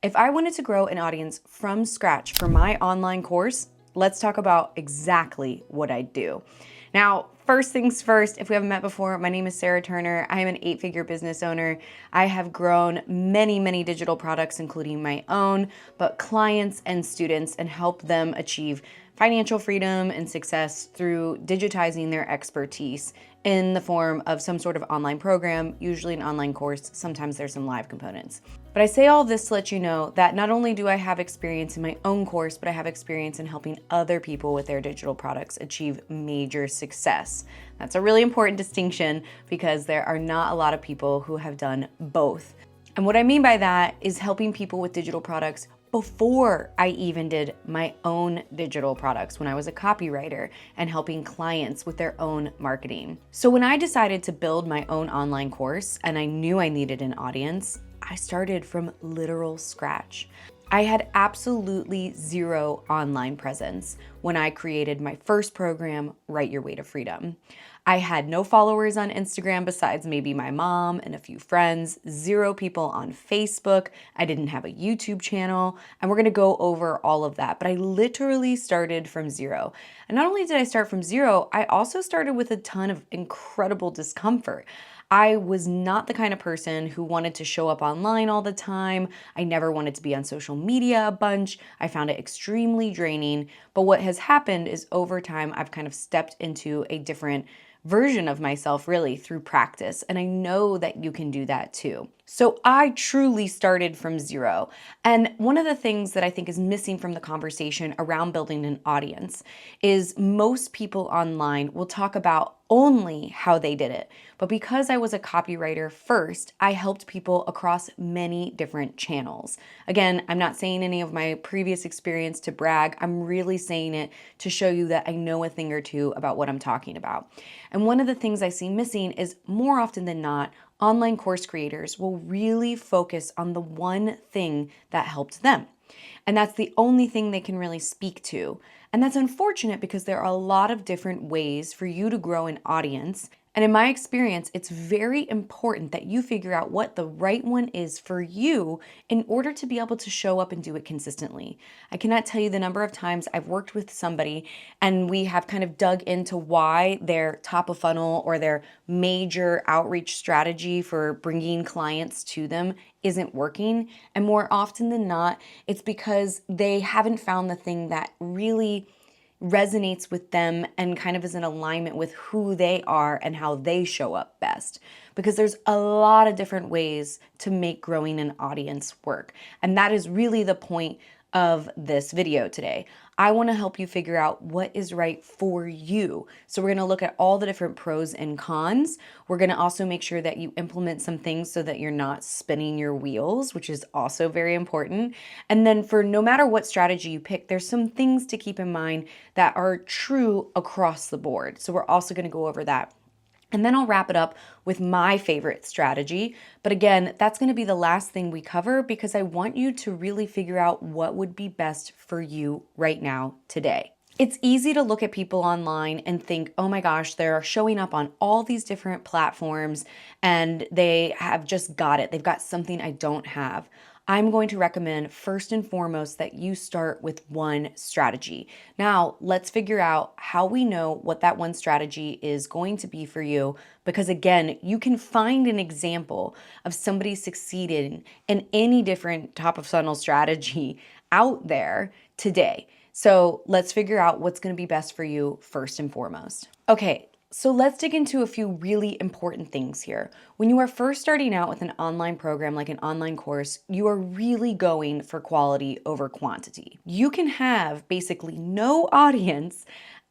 If I wanted to grow an audience from scratch for my online course, let's talk about exactly what I'd do. Now, first things first, if we haven't met before, my name is Sarah Turner. I am an 8-figure business owner. I have grown many digital products, including my own, but clients and students, and help them achieve financial freedom and success through digitizing their expertise in the form of some sort of online program, usually an online course. Sometimes there's some live components. But I say all this to let you know that not only do I have experience in my own course, but I have experience in helping other people with their digital products achieve major success. That's a really important distinction because there are not a lot of people who have done both. And what I mean by that is helping people with digital products before I even did my own digital products, when I was a copywriter and helping clients with their own marketing. So when I decided to build my own online course and I knew I needed an audience, I started from literal scratch. I had absolutely zero online presence when I created my first program, Write Your Way to Freedom. I had no followers on Instagram besides maybe my mom and a few friends, 0 people on Facebook. I didn't have a YouTube channel, and we're gonna go over all of that. But I literally started from 0. And not only did I start from 0, I also started with a ton of incredible discomfort. I was not the kind of person who wanted to show up online all the time. I never wanted to be on social media a bunch. I found it extremely draining. But what has happened is over time, I've kind of stepped into a different version of myself really through practice. And I know that you can do that too. So I truly started from 0. And one of the things that I think is missing from the conversation around building an audience is most people online will talk about only how they did it. But because I was a copywriter first, I helped people across many different channels. Again, I'm not saying any of my previous experience to brag. I'm really saying it to show you that I know a thing or two about what I'm talking about. And one of the things I see missing is more often than not, online course creators will really focus on the one thing that helped them. And that's the only thing they can really speak to. And that's unfortunate because there are a lot of different ways for you to grow an audience. And in my experience, it's very important that you figure out what the right one is for you in order to be able to show up and do it consistently. I cannot tell you the number of times I've worked with somebody and we have kind of dug into why their top of funnel or their major outreach strategy for bringing clients to them isn't working. And more often than not, it's because they haven't found the thing that really resonates with them and kind of is in alignment with who they are and how they show up best. Because there's a lot of different ways to make growing an audience work. And that is really the point of this video today. I want to help you figure out what is right for you. So we're going to look at all the different pros and cons. We're going to also make sure that you implement some things so that you're not spinning your wheels, which is also very important. And then for no matter what strategy you pick, there's some things to keep in mind that are true across the board. So we're also going to go over that. And then I'll wrap it up with my favorite strategy. But again, that's going to be the last thing we cover because I want you to really figure out what would be best for you right now, today. It's easy to look at people online and think, oh my gosh, they're showing up on all these different platforms and they have just got it. They've got something I don't have. I'm going to recommend first and foremost that you start with one strategy. Now, let's figure out how we know what that one strategy is going to be for you, because again, you can find an example of somebody succeeding in any different top of funnel strategy out there today. So let's figure out what's going to be best for you first and foremost. Okay. So let's dig into a few really important things here. When you are first starting out with an online program like an online course, you are really going for quality over quantity. You can have basically no audience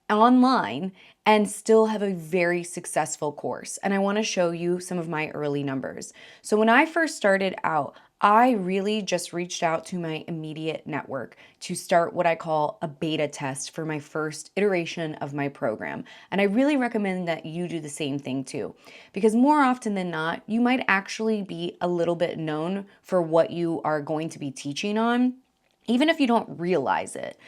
online and still have a very successful course. And I want to show you some of my early numbers. So when I first started out, I really just reached out to my immediate network to start what I call a beta test for my first iteration of my program. And I really recommend that you do the same thing too, because more often than not, you might actually be a little bit known for what you are going to be teaching on, even if you don't realize it.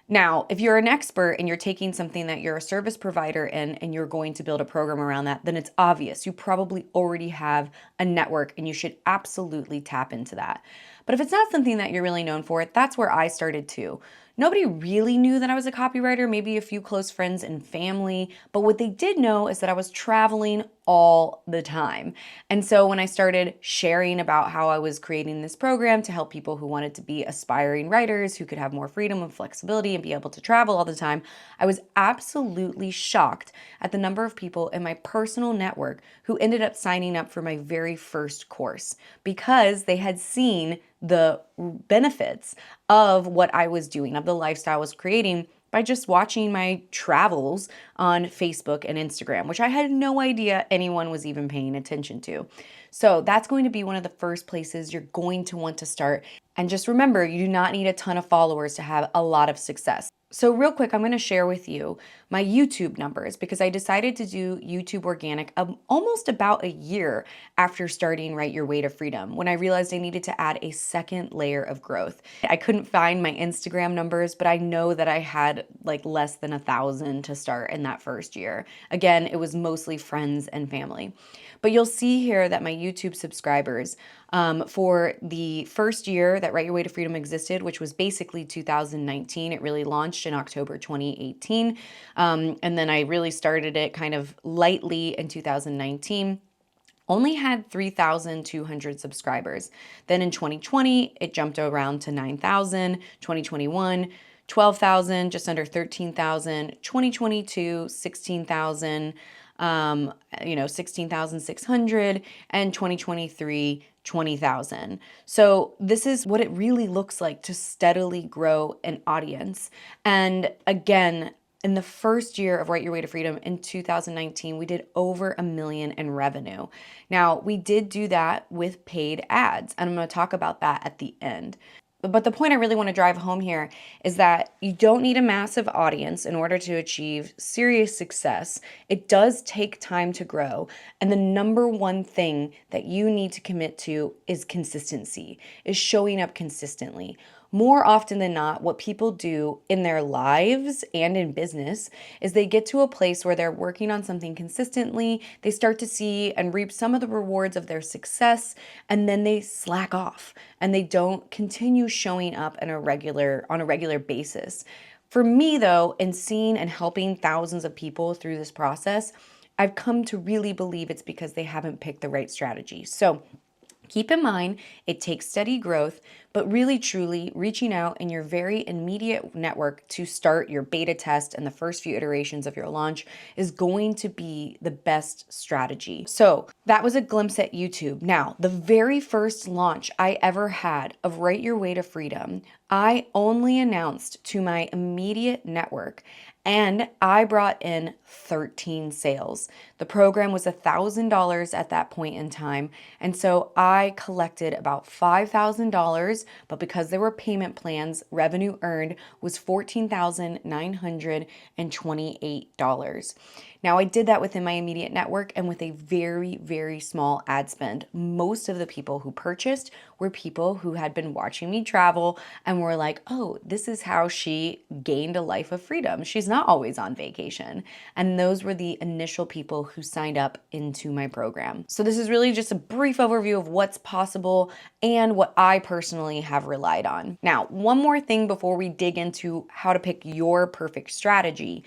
Now, if you're an expert and you're taking something that you're a service provider in and you're going to build a program around that, then it's obvious. You probably already have a network and you should absolutely tap into that. But if it's not something that you're really known for, that's where I started too. Nobody really knew that I was a copywriter, maybe a few close friends and family, but what they did know is that I was traveling all the time. And so when I started sharing about how I was creating this program to help people who wanted to be aspiring writers who could have more freedom and flexibility and be able to travel all the time, I was absolutely shocked at the number of people in my personal network who ended up signing up for my very first course because they had seen the benefits of what I was doing, of the lifestyle I was creating by just watching my travels on Facebook and Instagram, which I had no idea anyone was even paying attention to. So that's going to be one of the first places you're going to want to start. And just remember, you do not need a ton of followers to have a lot of success. So real quick, I'm going to share with you my YouTube numbers because I decided to do YouTube organic almost about a year after starting Write Your Way to Freedom when I realized I needed to add a second layer of growth. I couldn't find my Instagram numbers, but I know that I had like less than 1,000 to start in that first year. Again, it was mostly friends and family. But you'll see here that my YouTube subscribers for the first year that Write Your Way to Freedom existed, which was basically 2019, it really launched in October 2018. And then I really started it kind of lightly in 2019. Only had 3,200 subscribers. Then in 2020, it jumped around to 9,000, 2021, 12,000, just under 13,000, 2022, 16,000, 16,600, and 2023, 20,000. So this is what it really looks like to steadily grow an audience. And again, in the first year of Write Your Way to Freedom in 2019, we did over $1 million in revenue. Now, we did do that with paid ads, and I'm going to talk about that at the end. But the point I really want to drive home here is that you don't need a massive audience in order to achieve serious success. It does take time to grow. And the number one thing that you need to commit to is consistency, is showing up consistently. More often than not, what people do in their lives and in business is they get to a place where they're working on something consistently, they start to see and reap some of the rewards of their success, and then they slack off and they don't continue showing up on a regular basis. For me though, in seeing and helping thousands of people through this process, I've come to really believe it's because they haven't picked the right strategy. So keep in mind, it takes steady growth, but really truly reaching out in your very immediate network to start your beta test and the first few iterations of your launch is going to be the best strategy. So that was a glimpse at YouTube. Now, the very first launch I ever had of Write Your Way to Freedom, I only announced to my immediate network, and I brought in 13 sales. The program was $1,000 at that point in time. And so I collected about $5,000, but because there were payment plans, revenue earned was $14,928. Now I did that within my immediate network and with a very, very small ad spend. Most of the people who purchased were people who had been watching me travel and were like, oh, this is how she gained a life of freedom. She's not always on vacation. And those were the initial people who signed up into my program. So this is really just a brief overview of what's possible and what I personally have relied on. Now, one more thing before we dig into how to pick your perfect strategy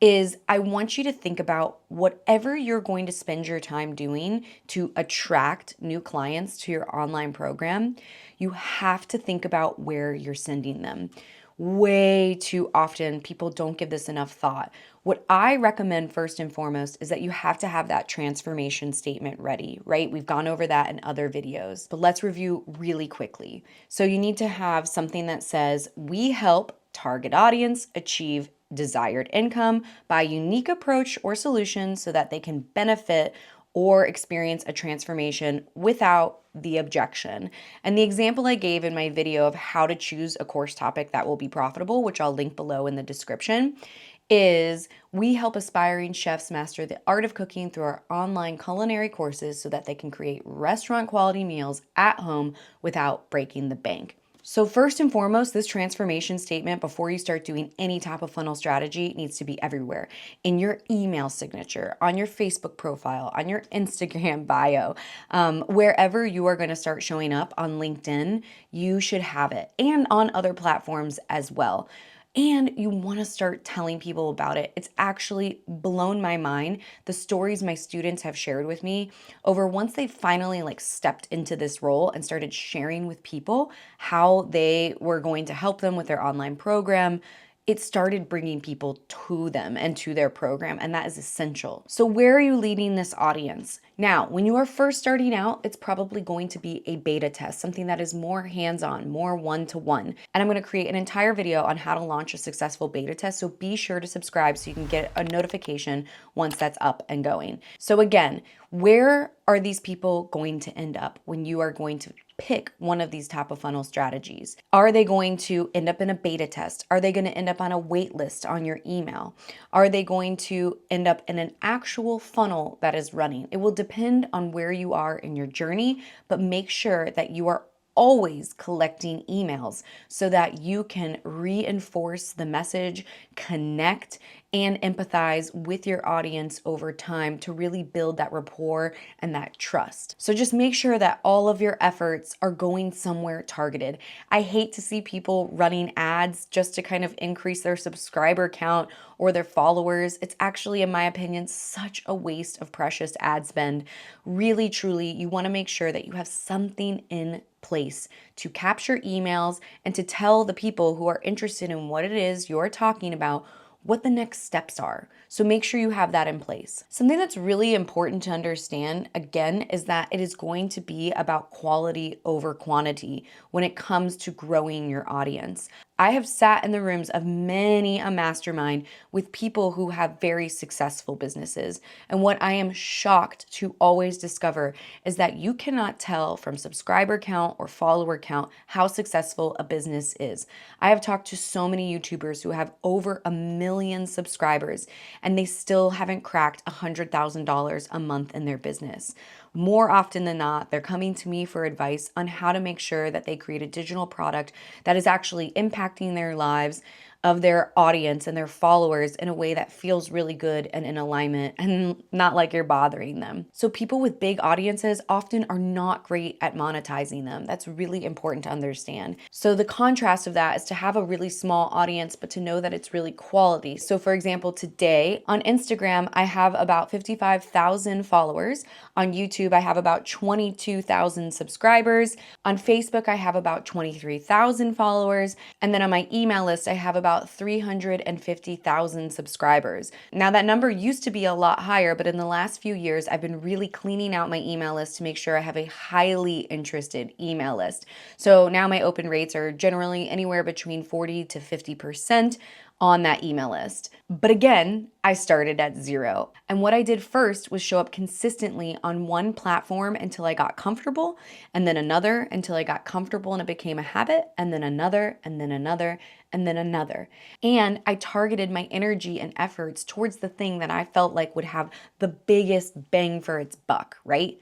is I want you to think about whatever you're going to spend your time doing to attract new clients to your online program. You have to think about where you're sending them. Way too often, people don't give this enough thought. What I recommend first and foremost is that you have to have that transformation statement ready, right? We've gone over that in other videos, but let's review really quickly. So you need to have something that says, we help target audience achieve desired income by unique approach or solution so that they can benefit or experience a transformation without the objection. And the example I gave in my video of how to choose a course topic that will be profitable, which I'll link below in the description, is we help aspiring chefs master the art of cooking through our online culinary courses so that they can create restaurant quality meals at home without breaking the bank. So first and foremost, this transformation statement before you start doing any type of funnel strategy needs to be everywhere. In your email signature, on your Facebook profile, on your Instagram bio, wherever you are going to start showing up on LinkedIn, you should have it, and on other platforms as well. And you want to start telling people about it. It's actually blown my mind, the stories my students have shared with me over once they finally stepped into this role and started sharing with people how they were going to help them with their online program. It started bringing people to them and to their program, and that is essential. So where are you leading this audience? Now, when you are first starting out, it's probably going to be a beta test, something that is more hands-on, more one-to-one. And I'm going to create an entire video on how to launch a successful beta test, so be sure to subscribe so you can get a notification once that's up and going. So again, where are these people going to end up when you are going to pick one of these top of funnel strategies? Are they going to end up in a beta test? Are they going to end up on a wait list on your email? Are they going to end up in an actual funnel that is running? It will depend on where you are in your journey, but make sure that you are always collecting emails so that you can reinforce the message, connect, and empathize with your audience over time to really build that rapport and that trust. So just make sure that all of your efforts are going somewhere targeted. I hate to see people running ads just to kind of increase their subscriber count or their followers. It's actually, in my opinion, such a waste of precious ad spend. Really, truly, you want to make sure that you have something in place to capture emails and to tell the people who are interested in what it is you're talking about what the next steps are. So make sure you have that in place. Something that's really important to understand, again, is that it is going to be about quality over quantity when it comes to growing your audience. I have sat in the rooms of many a mastermind with people who have very successful businesses. And what I am shocked to always discover is that you cannot tell from subscriber count or follower count how successful a business is. I have talked to so many YouTubers who have over 1 million subscribers and they still haven't cracked $100,000 a month in their business. More often than not, they're coming to me for advice on how to make sure that they create a digital product that is actually impacting their lives of their audience and their followers in a way that feels really good and in alignment and not like you're bothering them. So people with big audiences often are not great at monetizing them. That's really important to understand. So the contrast of that is to have a really small audience, but to know that it's really quality. So for example, today on Instagram, I have about 55,000 followers. On YouTube, I have about 22,000 subscribers. On Facebook, I have about 23,000 followers. And then on my email list, I have about 350,000 subscribers. Now that number used to be a lot higher, but in the last few years, I've been really cleaning out my email list to make sure I have a highly interested email list. So now my open rates are generally anywhere between 40 to 50% on that email list. But again, I started at 0. And what I did first was show up consistently on one platform until I got comfortable, and then another until I got comfortable and it became a habit, and then another, and then another, and then another. And I targeted my energy and efforts towards the thing that I felt like would have the biggest bang for its buck, right?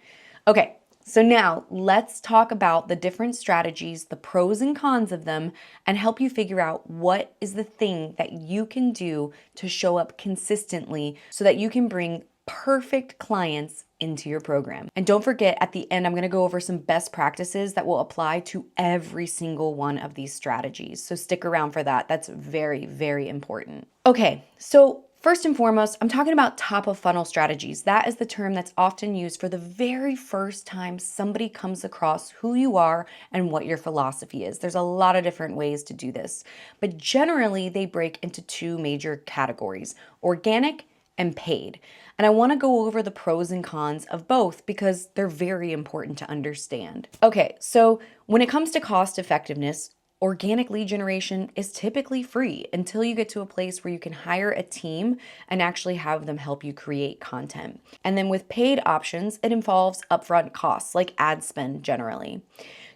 Okay. So now let's talk about the different strategies, the pros and cons of them, and help you figure out what is the thing that you can do to show up consistently so that you can bring perfect clients into your program. And don't forget, at the end, I'm going to go over some best practices that will apply to every single one of these strategies. So stick around for that. That's very, very important. Okay, so first and foremost, I'm talking about top of funnel strategies. That is the term that's often used for the very first time somebody comes across who you are and what your philosophy is. There's a lot of different ways to do this, but generally they break into two major categories: organic and paid. And I want to go over the pros and cons of both because they're very important to understand. Okay, so when it comes to cost effectiveness, organic lead generation is typically free until you get to a place where you can hire a team and actually have them help you create content. And then with paid options, it involves upfront costs like ad spend generally.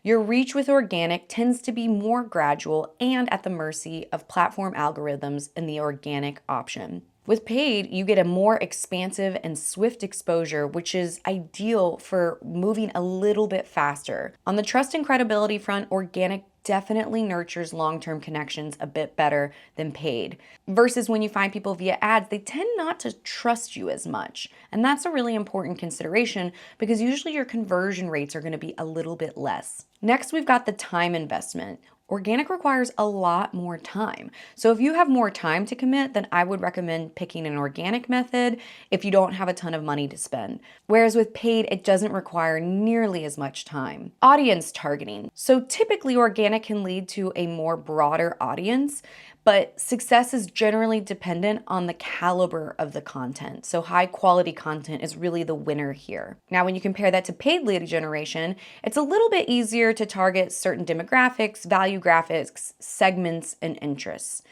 Your reach with organic tends to be more gradual and at the mercy of platform algorithms in the organic option. With paid, you get a more expansive and swift exposure, which is ideal for moving a little bit faster. On the trust and credibility front, organic definitely nurtures long-term connections a bit better than paid. Versus when you find people via ads, they tend not to trust you as much. And that's a really important consideration because usually your conversion rates are going to be a little bit less. Next, we've got the time investment. Organic requires a lot more time. So if you have more time to commit, then I would recommend picking an organic method if you don't have a ton of money to spend. Whereas with paid, it doesn't require nearly as much time. Audience targeting. So typically organic can lead to a more broader audience, but success is generally dependent on the caliber of the content. So high quality content is really the winner here. Now, when you compare that to paid lead generation, it's a little bit easier to target certain demographics, value graphics, segments, and interests.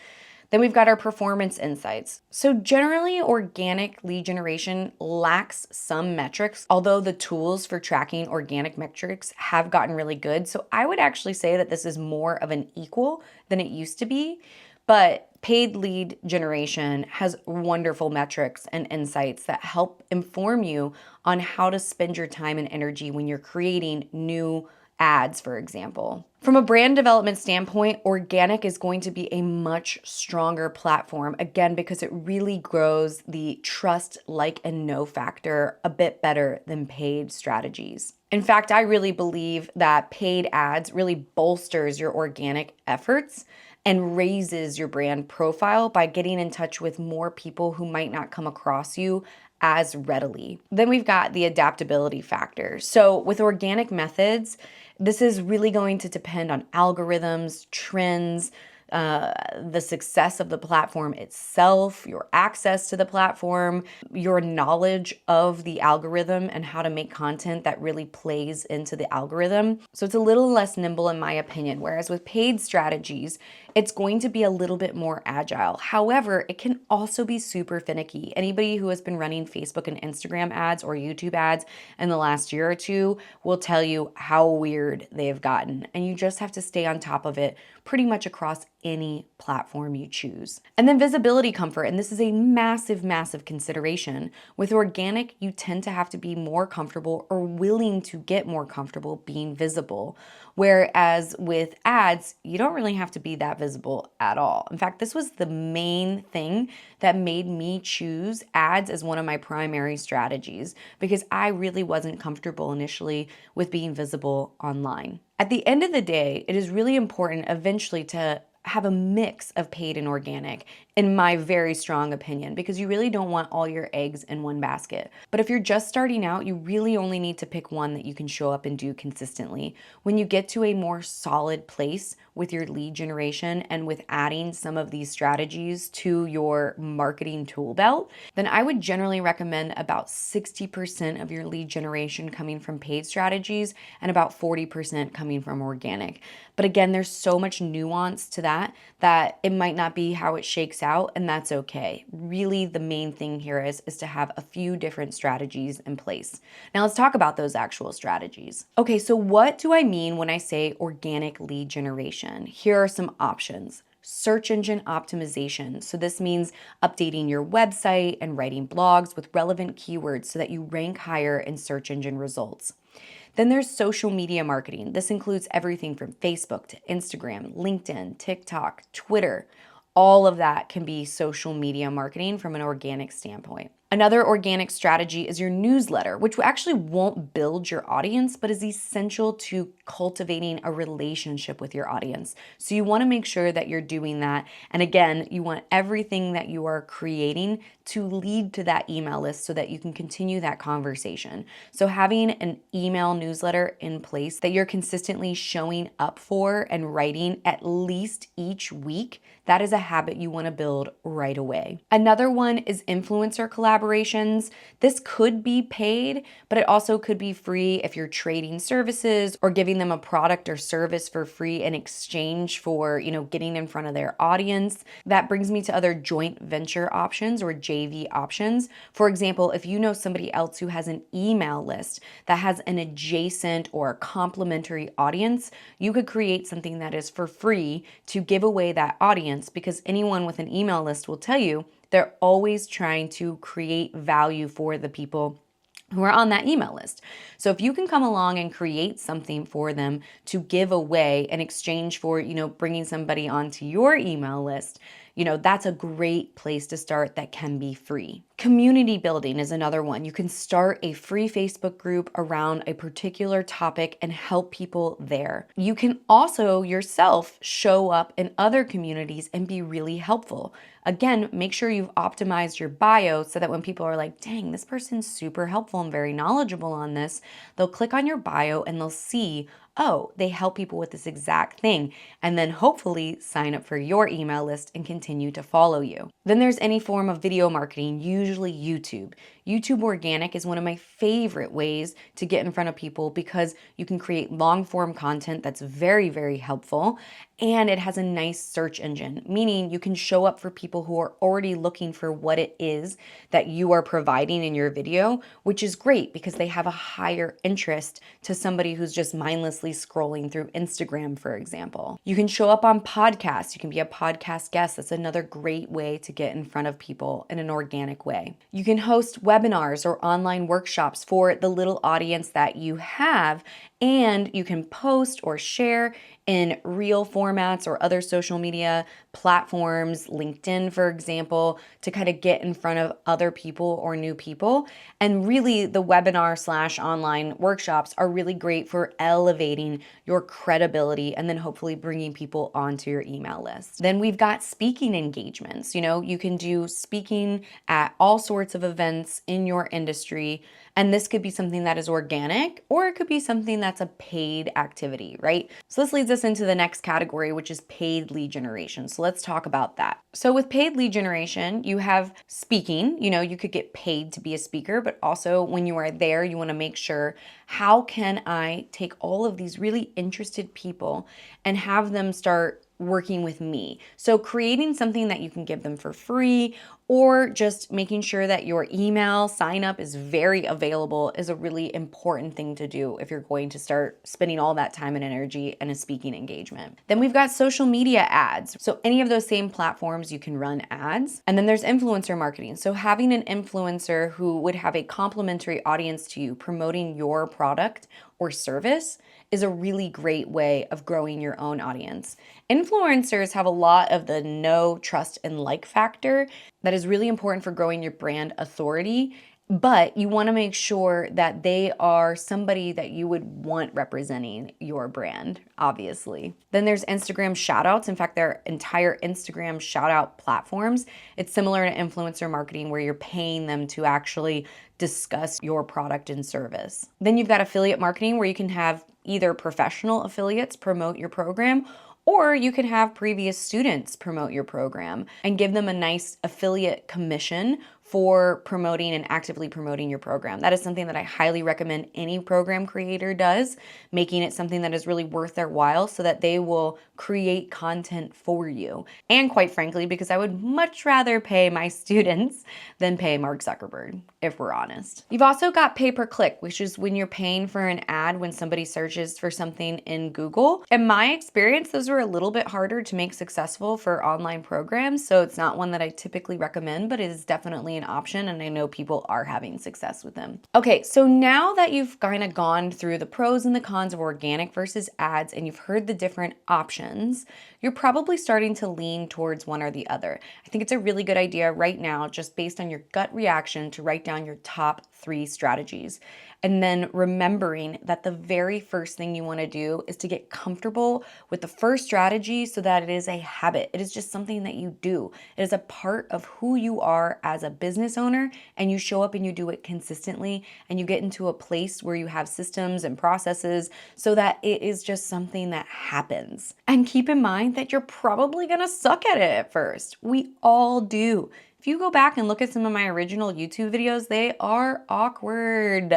Then we've got our performance insights. So generally, organic lead generation lacks some metrics, although the tools for tracking organic metrics have gotten really good. So I would actually say that this is more of an equal than it used to be. But paid lead generation has wonderful metrics and insights that help inform you on how to spend your time and energy when you're creating new ads, for example. From a brand development standpoint, organic is going to be a much stronger platform, again, because it really grows the trust, like, and know factor a bit better than paid strategies. In fact, I really believe that paid ads really bolsters your organic efforts and raises your brand profile by getting in touch with more people who might not come across you as readily. Then we've got the adaptability factor. So with organic methods, this is really going to depend on algorithms, trends, the success of the platform itself, your access to the platform, your knowledge of the algorithm and how to make content that really plays into the algorithm. So it's a little less nimble in my opinion, whereas with paid strategies, it's going to be a little bit more agile. However, it can also be super finicky. Anybody who has been running Facebook and Instagram ads or YouTube ads in the last year or two will tell you how weird they've gotten. And you just have to stay on top of it pretty much across any platform you choose. And then visibility comfort, and this is a massive, massive consideration. With organic, you tend to have to be more comfortable or willing to get more comfortable being visible. Whereas with ads, you don't really have to be that visible at all. In fact, this was the main thing that made me choose ads as one of my primary strategies because I really wasn't comfortable initially with being visible online. At the end of the day, it is really important eventually to have a mix of paid and organic, in my very strong opinion, because you really don't want all your eggs in one basket. But if you're just starting out, you really only need to pick one that you can show up and do consistently. When you get to a more solid place with your lead generation and with adding some of these strategies to your marketing tool belt, then I would generally recommend about 60% of your lead generation coming from paid strategies and about 40% coming from organic. But again, there's so much nuance to that it might not be how it shakes out, and that's okay. Really, the main thing here is to have a few different strategies in place. Now let's talk about those actual strategies. Okay, so what do I mean when I say organic lead generation? Here are some options. Search engine optimization. So this means updating your website and writing blogs with relevant keywords so that you rank higher in search engine results. Then there's social media marketing. This includes everything from Facebook to Instagram, LinkedIn, TikTok, Twitter. All of that can be social media marketing from an organic standpoint. Another organic strategy is your newsletter, which actually won't build your audience, but is essential to cultivating a relationship with your audience. So you want to make sure that you're doing that. And again, you want everything that you are creating to lead to that email list so that you can continue that conversation. So having an email newsletter in place that you're consistently showing up for and writing at least each week, that is a habit you want to build right away. Another one is influencer collaborations. This could be paid, but it also could be free if you're trading services or giving them a product or service for free in exchange for, getting in front of their audience. That brings me to other joint venture options or JV options. For example, if you know somebody else who has an email list that has an adjacent or complementary audience, you could create something that is for free to give away that audience, because anyone with an email list will tell you They're always trying to create value for the people who are on that email list. So if you can come along and create something for them to give away in exchange for, bringing somebody onto your email list, that's a great place to start that can be free. Community building is another one. You can start a free Facebook group around a particular topic and help people there. You can also yourself show up in other communities and be really helpful. Again, make sure you've optimized your bio so that when people are like, dang, this person's super helpful and very knowledgeable on this, they'll click on your bio and they'll see, oh, they help people with this exact thing, and then hopefully sign up for your email list and continue to follow you. Then there's any form of video marketing, usually YouTube. YouTube organic is one of my favorite ways to get in front of people because you can create long form content that's very, very helpful, and it has a nice search engine, meaning you can show up for people who are already looking for what it is that you are providing in your video, which is great because they have a higher interest to somebody who's just mindlessly scrolling through Instagram, for example. You can show up on podcasts. You can be a podcast guest. That's another great way to get in front of people in an organic way. You can host webinars or online workshops for the little audience that you have, and you can post or share in reel formats or other social media platforms, LinkedIn, for example, to kind of get in front of other people or new people. And really, the webinar/online workshops are really great for elevating your credibility and then hopefully bringing people onto your email list. Then we've got speaking engagements. You can do speaking at all sorts of events in your industry. And this could be something that is organic, or it could be something that's a paid activity, right? So this leads us into the next category, which is paid lead generation. So let's talk about that. So with paid lead generation, you have speaking. You could get paid to be a speaker, but also when you are there, you want to make sure, how can I take all of these really interested people and have them start working with me? So creating something that you can give them for free, or just making sure that your email sign up is very available, is a really important thing to do if you're going to start spending all that time and energy in a speaking engagement. Then we've got social media ads. So any of those same platforms, you can run ads. And then there's influencer marketing. So having an influencer who would have a complementary audience to you promoting your product or service is a really great way of growing your own audience. Influencers have a lot of the know, trust, and like factor that is really important for growing your brand authority, but you want to make sure that they are somebody that you would want representing your brand, obviously. Then there's Instagram shoutouts. In fact, there are entire Instagram shoutout platforms. It's similar to influencer marketing where you're paying them to actually discuss your product and service. Then you've got affiliate marketing where you can have either professional affiliates promote your program, or you could have previous students promote your program and give them a nice affiliate commission for promoting and actively promoting your program. That is something that I highly recommend any program creator does, making it something that is really worth their while so that they will create content for you. And quite frankly, because I would much rather pay my students than pay Mark Zuckerberg, if we're honest. You've also got pay-per-click, which is when you're paying for an ad when somebody searches for something in Google. In my experience, those are a little bit harder to make successful for online programs, so it's not one that I typically recommend, but it is definitely an option, and I know people are having success with them. Okay, so now that you've kind of gone through the pros and the cons of organic versus ads, and you've heard the different options, you're probably starting to lean towards one or the other. I think it's a really good idea right now, just based on your gut reaction, to write down your top 3 strategies. And then remembering that the very first thing you want to do is to get comfortable with the first strategy so that it is a habit. It is just something that you do. It is a part of who you are as a business owner, and you show up and you do it consistently, and you get into a place where you have systems and processes so that it is just something that happens. And keep in mind that you're probably going to suck at it at first. We all do. If you go back and look at some of my original YouTube videos, they are awkward.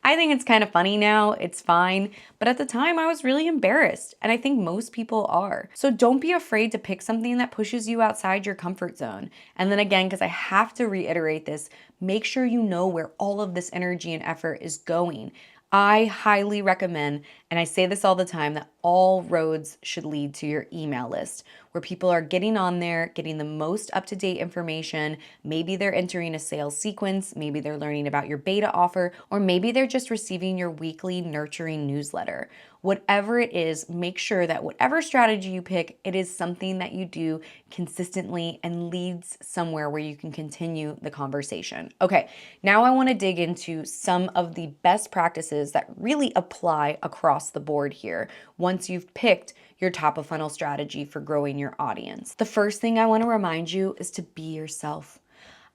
I think it's kind of funny now, it's fine, but at the time I was really embarrassed, and I think most people are. So don't be afraid to pick something that pushes you outside your comfort zone. And then again, because I have to reiterate this, make sure you know where all of this energy and effort is going. I highly recommend And I say this all the time that all roads should lead to your email list, where people are getting on there, getting the most up-to-date information. Maybe they're entering a sales sequence, maybe they're learning about your beta offer, or maybe they're just receiving your weekly nurturing newsletter. Whatever it is, make sure that whatever strategy you pick, it is something that you do consistently and leads somewhere where you can continue the conversation. Okay, now I want to dig into some of the best practices that really apply across the board here once you've picked your top of funnel strategy for growing your audience. The first thing I want to remind you is to be yourself.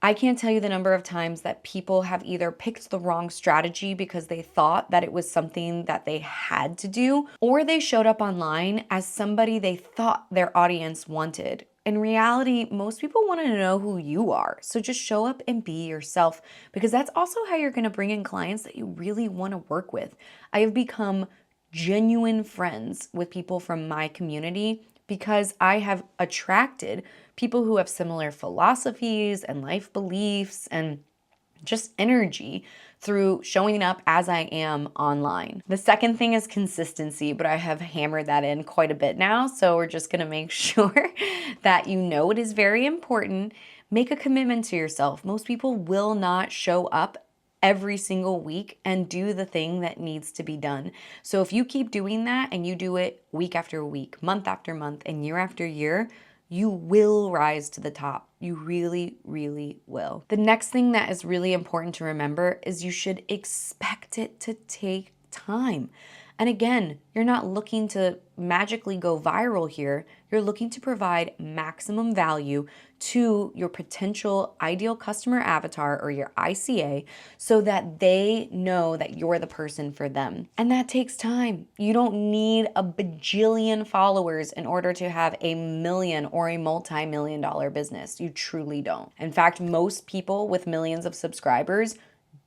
I can't tell you the number of times that people have either picked the wrong strategy because they thought that it was something that they had to do, or they showed up online as somebody they thought their audience wanted. In reality, most people want to know who you are. So just show up and be yourself, because that's also how you're going to bring in clients that you really want to work with. I have become genuine friends with people from my community because I have attracted people who have similar philosophies and life beliefs and just energy through showing up as I am online. The second thing is consistency, but I have hammered that in quite a bit now, so we're just gonna make sure that you know it is very important. Make a commitment to yourself. Most people will not show up every single week and do the thing that needs to be done. So if you keep doing that and you do it week after week, month after month, and year after year, you will rise to the top. You really, really will. The next thing that is really important to remember is you should expect it to take time. And again, you're not looking to magically go viral here. You're looking to provide maximum value to your potential ideal customer avatar, or your ICA, so that they know that you're the person for them. And that takes time. You don't need a bajillion followers in order to have a million or a multi-million-dollar business. You truly don't. In fact, most people with millions of subscribers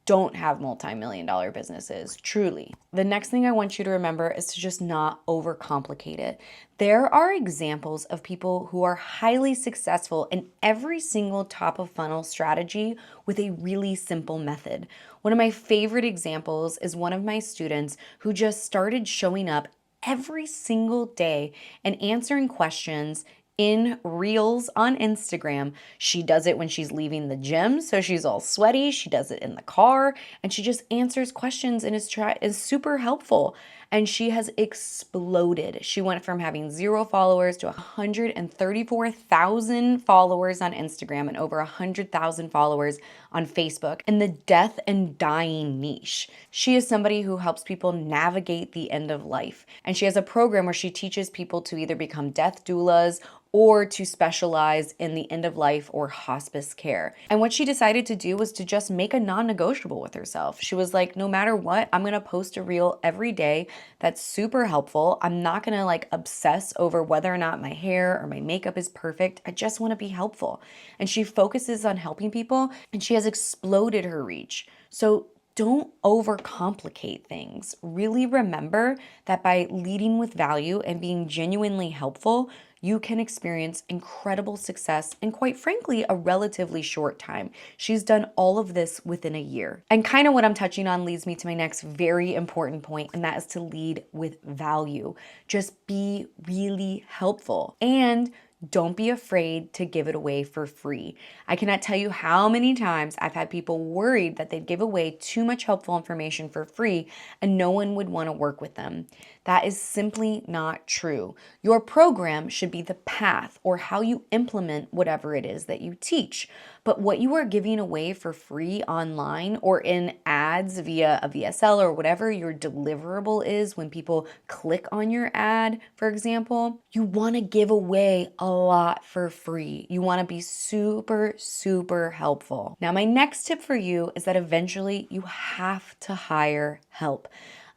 don't have multi-million-dollar businesses, truly. The next thing I want you to remember is to just not overcomplicate it. There are examples of people who are highly successful in every single top of funnel strategy with a really simple method. One of my favorite examples is one of my students who just started showing up every single day and answering questions in Reels on Instagram. She does it when she's leaving the gym, so she's all sweaty. She does it in the car, and she just answers questions and is super helpful. And she has exploded. She went from having 0 followers to 134,000 followers on Instagram and over 100,000 followers on Facebook in the death and dying niche. She is somebody who helps people navigate the end of life. And she has a program where she teaches people to either become death doulas or to specialize in the end of life or hospice care. And what she decided to do was to just make a non-negotiable with herself. She was like, no matter what, I'm gonna post a reel every day that's super helpful. I'm not gonna obsess over whether or not my hair or my makeup is perfect. I just wanna be helpful. And she focuses on helping people, and she has exploded her reach. So don't overcomplicate things. Really remember that by leading with value and being genuinely helpful, you can experience incredible success in, quite frankly, a relatively short time. She's done all of this within a year. And kind of what I'm touching on leads me to my next very important point, and that is to lead with value. Just be really helpful. And don't be afraid to give it away for free. I cannot tell you how many times I've had people worried that they'd give away too much helpful information for free and no one would want to work with them. That is simply not true. Your program should be the path or how you implement whatever it is that you teach. But what you are giving away for free online or in ads via a VSL or whatever your deliverable is when people click on your ad, for example, you want to give away a lot for free. You want to be super, super helpful. Now, my next tip for you is that eventually you have to hire help.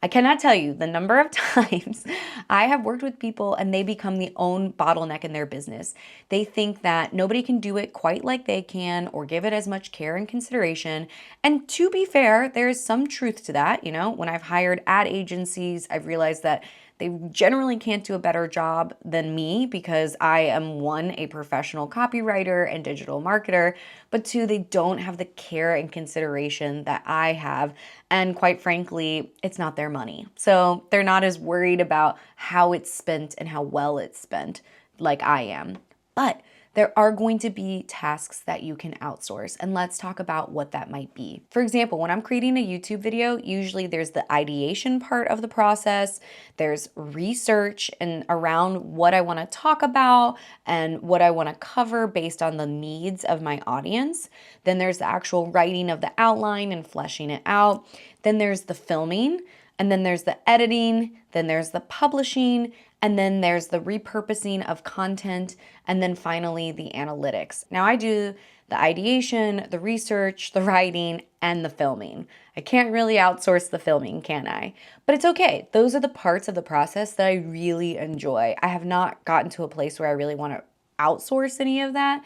I cannot tell you the number of times I have worked with people and they become the own bottleneck in their business. They think that nobody can do it quite like they can or give it as much care and consideration. And to be fair, there is some truth to that. You know, when I've hired ad agencies, I've realized that They generally can't do a better job than me because I am one, a professional copywriter and digital marketer, but two, they don't have the care and consideration that I have. And quite frankly, it's not their money. So they're not as worried about how it's spent and how well it's spent like I am. But there are going to be tasks that you can outsource, and let's talk about what that might be. For example, when I'm creating a YouTube video, usually there's the ideation part of the process, there's research and around what I want to talk about and what I want to cover based on the needs of my audience. Then there's the actual writing of the outline and fleshing it out. Then there's the filming, and then there's the editing, then there's the publishing, and then there's the repurposing of content, and then finally the analytics. Now I do the ideation, the research, the writing, and the filming. I can't really outsource the filming, can I? But it's okay. Those are the parts of the process that I really enjoy. I have not gotten to a place where I really want to outsource any of that.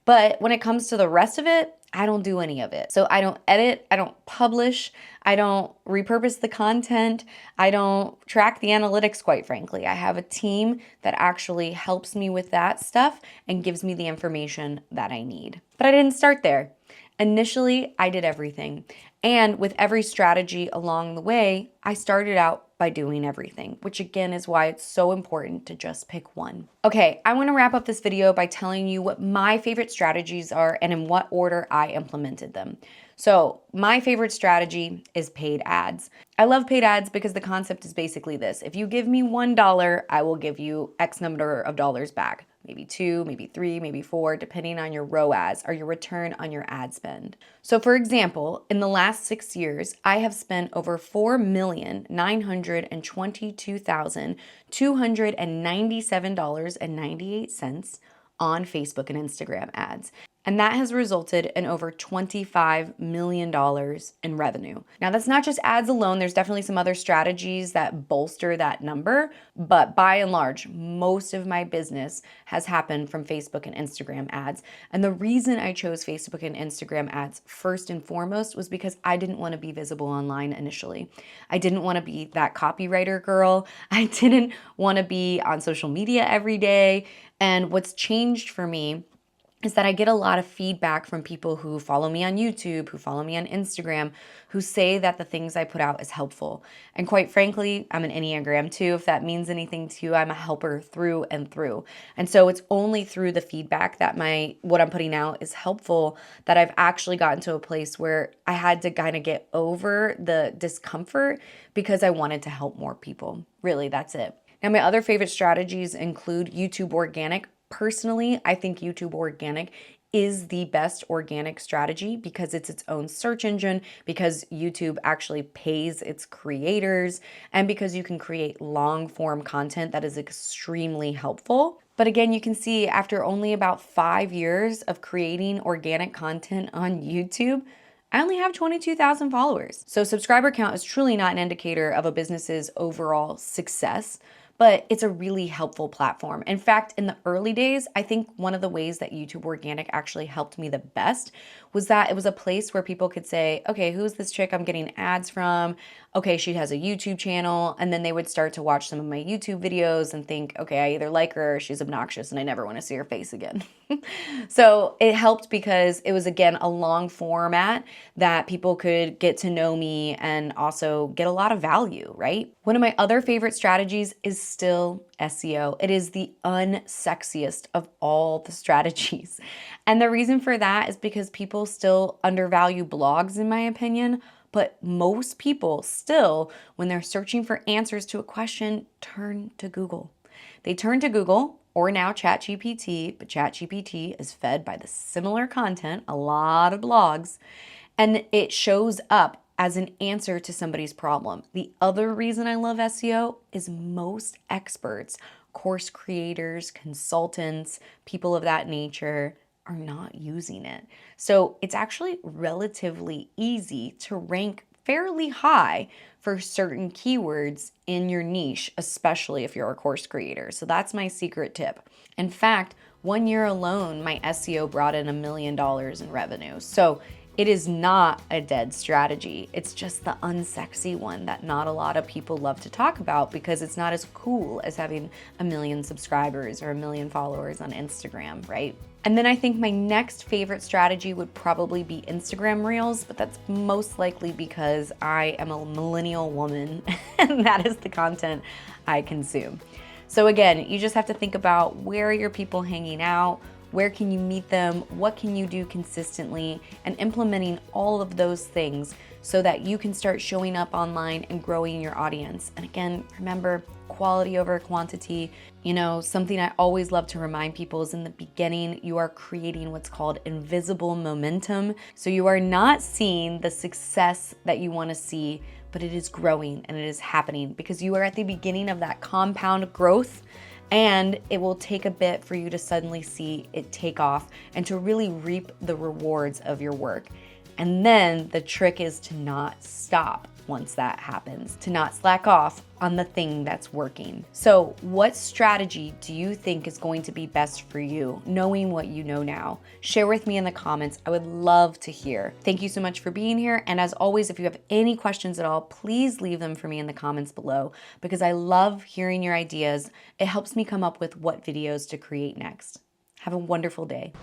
But when it comes to the rest of it, I don't do any of it. So I don't edit, I don't publish, I don't repurpose the content, I don't track the analytics, quite frankly. I have a team that actually helps me with that stuff and gives me the information that I need. But I didn't start there. Initially, I did everything. And with every strategy along the way, I started out by doing everything, which again is why it's so important to just pick one. Okay, I want to wrap up this video by telling you what my favorite strategies are and in what order I implemented them. So my favorite strategy is paid ads. I love paid ads because the concept is basically this. If you give me $1, I will give you X number of dollars back. Maybe 2, maybe 3, maybe 4, depending on your ROAS or your return on your ad spend. So for example, in the last 6 years, I have spent over $4,922,297.98 on Facebook and Instagram ads. And that has resulted in over $25 million in revenue. Now, that's not just ads alone. There's definitely some other strategies that bolster that number. But by and large, most of my business has happened from Facebook and Instagram ads. And the reason I chose Facebook and Instagram ads first and foremost was because I didn't want to be visible online initially. I didn't want to be that copywriter girl. I didn't want to be on social media every day. And what's changed for me is that I get a lot of feedback from people who follow me on YouTube, who follow me on Instagram, who say that the things I put out is helpful. And quite frankly, I'm an Enneagram 2. If that means anything to you, I'm a helper through and through. And so it's only through the feedback that what I'm putting out is helpful that I've actually gotten to a place where I had to kind of get over the discomfort because I wanted to help more people. Really, that's it. Now, my other favorite strategies include YouTube organic. Personally, I think YouTube organic is the best organic strategy because it's its own search engine, because YouTube actually pays its creators, and because you can create long form content that is extremely helpful. But again, you can see after only about 5 years of creating organic content on YouTube, I only have 22,000 followers. So subscriber count is truly not an indicator of a business's overall success, but it's a really helpful platform. In fact, in the early days, I think one of the ways that YouTube Organic actually helped me the best was that it was a place where people could say, okay, who's this chick I'm getting ads from? Okay, she has a YouTube channel. And then they would start to watch some of my YouTube videos and think, okay, I either like her or she's obnoxious and I never want to see her face again. So it helped because it was, again, a long format that people could get to know me and also get a lot of value, right? One of my other favorite strategies is still SEO. It is the unsexiest of all the strategies. And the reason for that is because people still undervalue blogs, in my opinion. But most people still, when they're searching for answers to a question, turn to Google. They turn to Google or now ChatGPT, but ChatGPT is fed by the similar content, a lot of blogs, and it shows up as an answer to somebody's problem. The other reason I love SEO is most experts, course creators, consultants, people of that nature, are not using it. So it's actually relatively easy to rank fairly high for certain keywords in your niche, especially if you're a course creator. So that's my secret tip. In fact, 1 year alone, my SEO brought in $1 million in revenue. So It is not a dead strategy. It's just the unsexy one that not a lot of people love to talk about because it's not as cool as having 1 million subscribers or 1 million followers on Instagram, right? And then I think my next favorite strategy would probably be Instagram Reels, but that's most likely because I am a millennial woman and that is the content I consume. So again, you just have to think about where are your people hanging out, where can you meet them, what can you do consistently, and implementing all of those things so that you can start showing up online and growing your audience. And again, remember, quality over quantity. You know, something I always love to remind people is in the beginning, you are creating what's called invisible momentum. So you are not seeing the success that you want to see, but it is growing and it is happening because you are at the beginning of that compound growth. And it will take a bit for you to suddenly see it take off and to really reap the rewards of your work. And then the trick is to not stop once that happens, to not slack off on the thing that's working. So what strategy do you think is going to be best for you, knowing what you know now? Share with me in the comments. I would love to hear. Thank you so much for being here. And as always, if you have any questions at all, please leave them for me in the comments below because I love hearing your ideas. It helps me come up with what videos to create next. Have a wonderful day.